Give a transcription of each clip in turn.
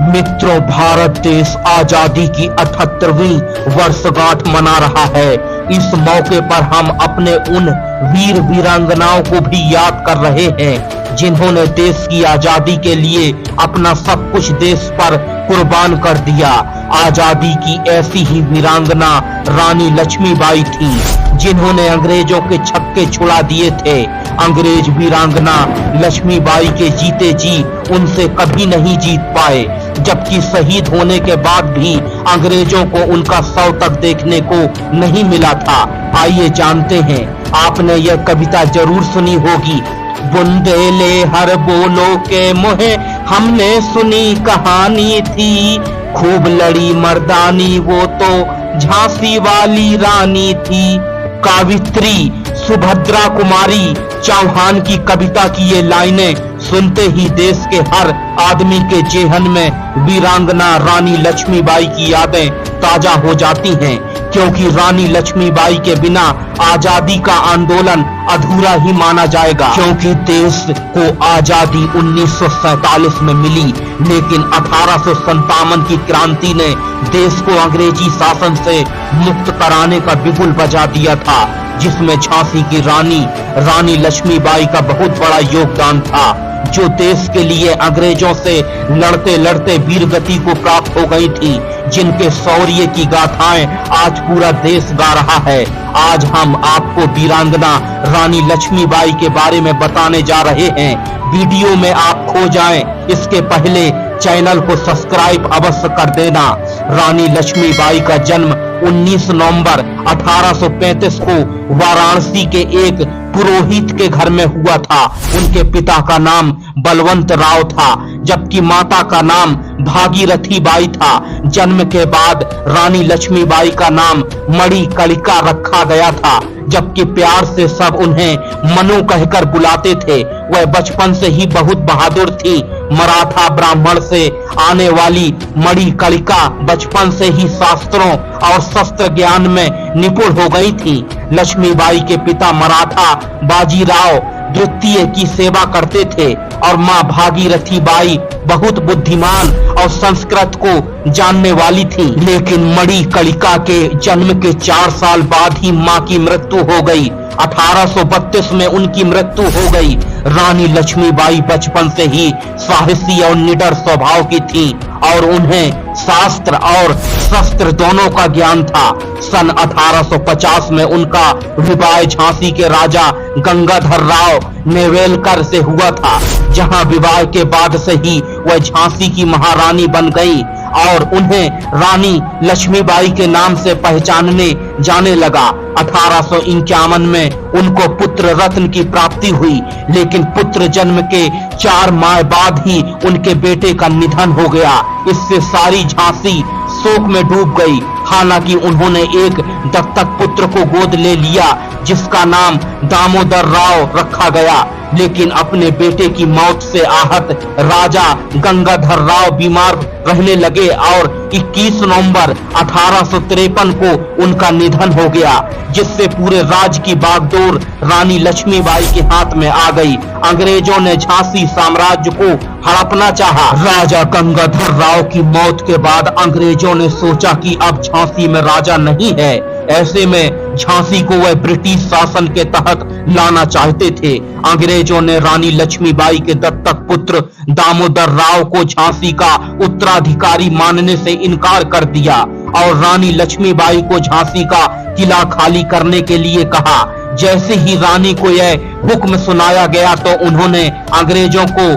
मित्रों, भारत देश आजादी की 78वीं वर्षगांठ मना रहा है। इस मौके पर हम अपने उन वीर वीरांगनाओं को भी याद कर रहे हैं जिन्होंने देश की आजादी के लिए अपना सब कुछ देश पर कुर्बान कर दिया। आजादी की ऐसी ही वीरांगना रानी लक्ष्मीबाई थी जिन्होंने अंग्रेजों के छक्के छुड़ा दिए थे। अंग्रेज वीरांगना लक्ष्मीबाई के जीते जी उनसे कभी नहीं जीत पाए, जबकि शहीद होने के बाद भी अंग्रेजों को उनका शव तक देखने को नहीं मिला था। आइए जानते हैं, आपने यह कविता जरूर सुनी होगी। बुंदेले हर बोलो के मुहे हमने सुनी कहानी थी, खूब लड़ी मर्दानी वो तो झांसी वाली रानी थी। कावित्री सुभद्रा कुमारी चौहान की कविता की ये लाइनें सुनते ही देश के हर आदमी के जेहन में वीरांगना रानी लक्ष्मीबाई की यादें ताजा हो जाती हैं, क्योंकि रानी लक्ष्मीबाई के बिना आजादी का आंदोलन अधूरा ही माना जाएगा। क्योंकि देश को आजादी 1947 में मिली, लेकिन 1857 की क्रांति ने देश को अंग्रेजी शासन से मुक्त कराने का बिगुल बजा दिया था, जिसमें झांसी की रानी लक्ष्मीबाई का बहुत बड़ा योगदान था, जो देश के लिए अंग्रेजों से लड़ते लड़ते वीरगति को प्राप्त हो गई थी, जिनके शौर्य की गाथाएं आज पूरा देश गा रहा है। आज हम आपको वीरांगना रानी लक्ष्मीबाई के बारे में बताने जा रहे हैं। वीडियो में आप खो जाएं, इसके पहले चैनल को सब्सक्राइब अवश्य कर देना। रानी लक्ष्मीबाई का जन्म 19 नवंबर 1835 को वाराणसी के एक पुरोहित के घर में हुआ था। उनके पिता का नाम बलवंत राव था, जबकि माता का नाम भागीरथी बाई था। जन्म के बाद रानी लक्ष्मीबाई का नाम मणि कलिका रखा गया था, जबकि प्यार से सब उन्हें मनु कहकर बुलाते थे। वह बचपन से ही बहुत बहादुर थी। मराठा ब्राह्मण से आने वाली मणि कलिका बचपन से ही शास्त्रों और शस्त्र ज्ञान में निपुण हो गई थी। लक्ष्मीबाई के पिता मराठा बाजीराव द्वितीय की सेवा करते थे और मां भागीरथी बाई बहुत बुद्धिमान और संस्कृत को जानने वाली थी। लेकिन मणि कलिका के जन्म के 4 साल बाद ही मां की मृत्यु हो गई। 1832 में उनकी मृत्यु हो गई। रानी लक्ष्मीबाई बचपन से ही साहसी और निडर स्वभाव की थी और उन्हें शास्त्र और शस्त्र दोनों का ज्ञान था। सन 1850 में उनका विवाह झांसी के राजा गंगाधर राव नेवेलकर से हुआ था, जहां विवाह के बाद से ही वह झांसी की महारानी बन गई और उन्हें रानी लक्ष्मीबाई के नाम से पहचानने जाने लगा। 1851 में उनको पुत्र रत्न की प्राप्ति हुई, लेकिन पुत्र जन्म के 4 माह बाद ही उनके बेटे का निधन हो गया। इससे सारी झांसी शोक में डूब गई। हालांकि उन्होंने एक दत्तक पुत्र को गोद ले लिया, जिसका नाम दामोदर राव रखा गया, लेकिन अपने बेटे की मौत से आहत राजा गंगाधर राव बीमार रहने लगे और 21 नवंबर 1853 को उनका निधन हो गया, जिससे पूरे राज्य की बागडोर रानी लक्ष्मीबाई के हाथ में आ गई। अंग्रेजों ने झांसी साम्राज्य को हड़पना चाहा। राजा गंगाधर राव की मौत के बाद अंग्रेजों ने सोचा कि अब झांसी में राजा नहीं है। ऐसे में झांसी को वह ब्रिटिश शासन के तहत लाना चाहते थे। अंग्रेजों ने रानी लक्ष्मीबाई के दत्तक पुत्र दामोदर राव को झांसी का उत्तराधिकारी मानने से इनकार कर दिया और रानी लक्ष्मीबाई को झांसी का किला खाली करने के लिए कहा। जैसे ही रानी को यह हुक्म सुनाया गया तो उन्होंने अंग्रेजों को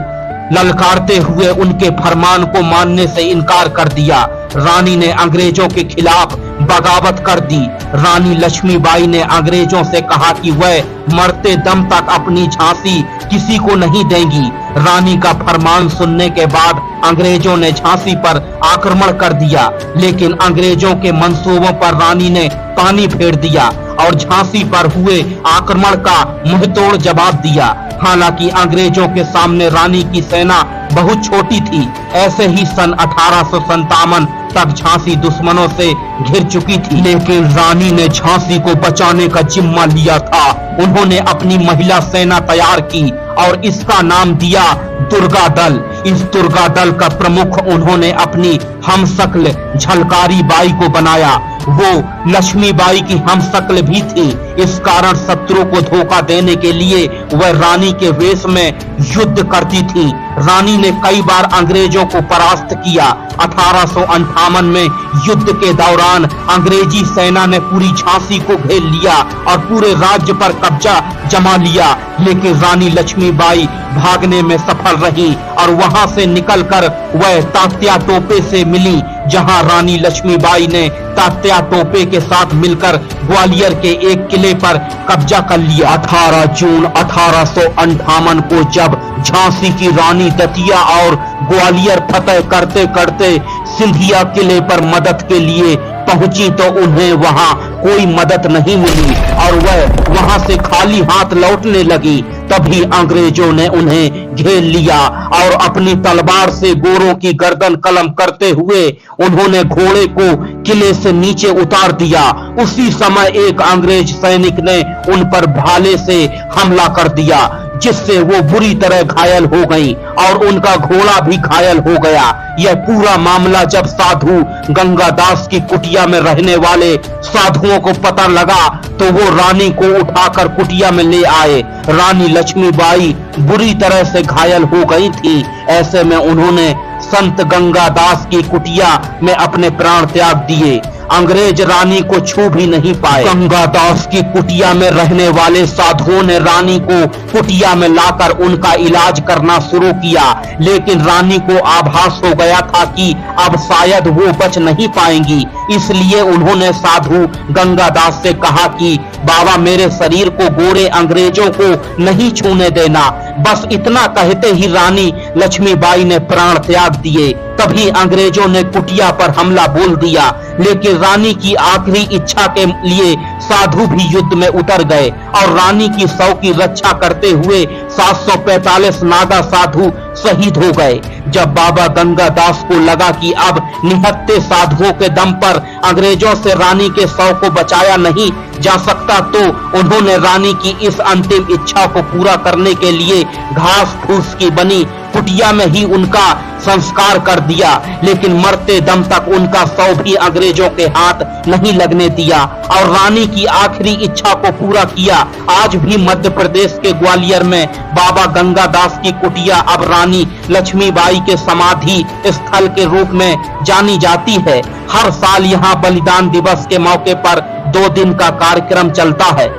ललकारते हुए उनके फरमान को मानने से इनकार कर दिया। रानी ने अंग्रेजों के खिलाफ बगावत कर दी। रानी लक्ष्मीबाई ने अंग्रेजों से कहा कि वह मरते दम तक अपनी झांसी किसी को नहीं देंगी। रानी का फरमान सुनने के बाद अंग्रेजों ने झांसी पर आक्रमण कर दिया, लेकिन अंग्रेजों के मंसूबों पर रानी ने पानी फेर दिया और झांसी पर हुए आक्रमण का मुंहतोड़ जवाब दिया। हालांकि अंग्रेजों के सामने रानी की सेना बहुत छोटी थी। ऐसे ही सन 1857 तक झांसी दुश्मनों से घिर चुकी थी, लेकिन रानी ने झांसी को बचाने का जिम्मा लिया था। उन्होंने अपनी महिला सेना तैयार की और इसका नाम दिया दुर्गा दल। इस दुर्गा दल का प्रमुख उन्होंने अपनी हमशक्ल झलकारी बाई को बनाया। वो लक्ष्मीबाई की हमशक्ल भी थी। इस कारण शत्रु को धोखा देने के लिए वह रानी के वेश में युद्ध करती थी। रानी ने कई बार अंग्रेजों को परास्त किया। 1858 में युद्ध के दौरान अंग्रेजी सेना ने पूरी झांसी को घेर लिया और पूरे राज्य पर कब्जा जमा लिया, लेकिन रानी लक्ष्मीबाई भागने में सफल रही और वहां से निकलकर वह तात्या टोपे से मिली, जहां रानी लक्ष्मीबाई ने तात्या टोपे के साथ मिलकर ग्वालियर के एक किले पर कब्जा कर लिया। 18 जून 1858 को जब झांसी की रानी दतिया और ग्वालियर फतह करते करते सिंधिया किले पर मदद के लिए पहुंची तो उन्हें वहां कोई मदद नहीं मिली और वह वहां से खाली हाथ लौटने लगी। तभी अंग्रेजों ने उन्हें घेर लिया और अपनी तलवार से गोरों की गर्दन कलम करते हुए उन्होंने घोड़े को किले से नीचे उतार दिया। उसी समय एक अंग्रेज सैनिक ने उन पर भाले से हमला कर दिया, जिससे वो बुरी तरह घायल हो गई और उनका घोड़ा भी घायल हो गया। यह पूरा मामला जब साधु गंगादास की कुटिया में रहने वाले साधुओं को पता लगा तो वो रानी को उठाकर कुटिया में ले आए। रानी लक्ष्मीबाई बुरी तरह से घायल हो गई थी। ऐसे में उन्होंने संत गंगादास की कुटिया में अपने प्राण त्याग दिए। अंग्रेज रानी को छू भी नहीं पाए। गंगादास की कुटिया में रहने वाले साधुओं ने रानी को कुटिया में लाकर उनका इलाज करना शुरू किया, लेकिन रानी को आभास हो गया था कि अब शायद वो बच नहीं पाएंगी। इसलिए उन्होंने साधु गंगादास से कहा कि बाबा, मेरे शरीर को गोरे अंग्रेजों को नहीं छूने देना। बस इतना कहते ही रानी लक्ष्मीबाई ने प्राण त्याग दिए। तभी अंग्रेजों ने कुटिया पर हमला बोल दिया, लेकिन रानी की आखिरी इच्छा के लिए साधु भी युद्ध में उतर गए और रानी की शव की रक्षा करते हुए 745 नागा साधु शहीद हो गए। जब बाबा गंगादास को लगा कि अब निहत्थे साधुओं के दम पर अंग्रेजों से रानी के शव को बचाया नहीं जा सकता, तो उन्होंने रानी की इस अंतिम इच्छा को पूरा करने के लिए घास फूस की बनी कुटिया में ही उनका संस्कार कर दिया, लेकिन मरते दम तक उनका शव भी अंग्रेजों के हाथ नहीं लगने दिया और रानी की आखिरी इच्छा को पूरा किया। आज भी मध्य प्रदेश के ग्वालियर में बाबा गंगादास की कुटिया अब रानी लक्ष्मीबाई के समाधि स्थल के रूप में जानी जाती है। हर साल यहाँ बलिदान दिवस के मौके पर 2 दिन का कार्यक्रम चलता है,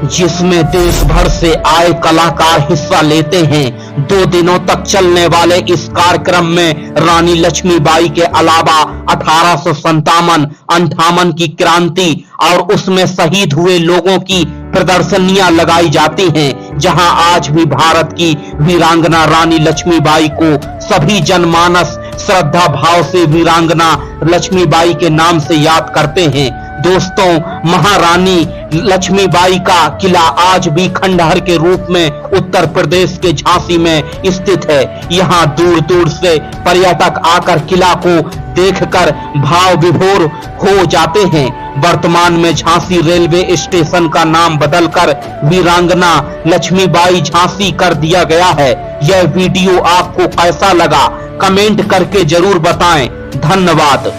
जिसमें देश भर से आए कलाकार हिस्सा लेते हैं। 2 दिनों तक चलने वाले इस कार्यक्रम में रानी लक्ष्मीबाई के अलावा 1857-58 की क्रांति और उसमें शहीद हुए लोगों की प्रदर्शनियां लगाई जाती हैं, जहां आज भी भारत की वीरांगना रानी लक्ष्मीबाई को सभी जनमानस श्रद्धा भाव से वीरांगना लक्ष्मीबाई के नाम से याद करते हैं। दोस्तों, महारानी लक्ष्मीबाई का किला आज भी खंडहर के रूप में उत्तर प्रदेश के झांसी में स्थित है। यहाँ दूर दूर से पर्यटक आकर किला को देखकर भाव विभोर हो जाते हैं। वर्तमान में झांसी रेलवे स्टेशन का नाम बदलकर वीरांगना लक्ष्मीबाई झांसी कर दिया गया है। यह वीडियो आपको कैसा लगा, कमेंट करके जरूर बताएं। धन्यवाद।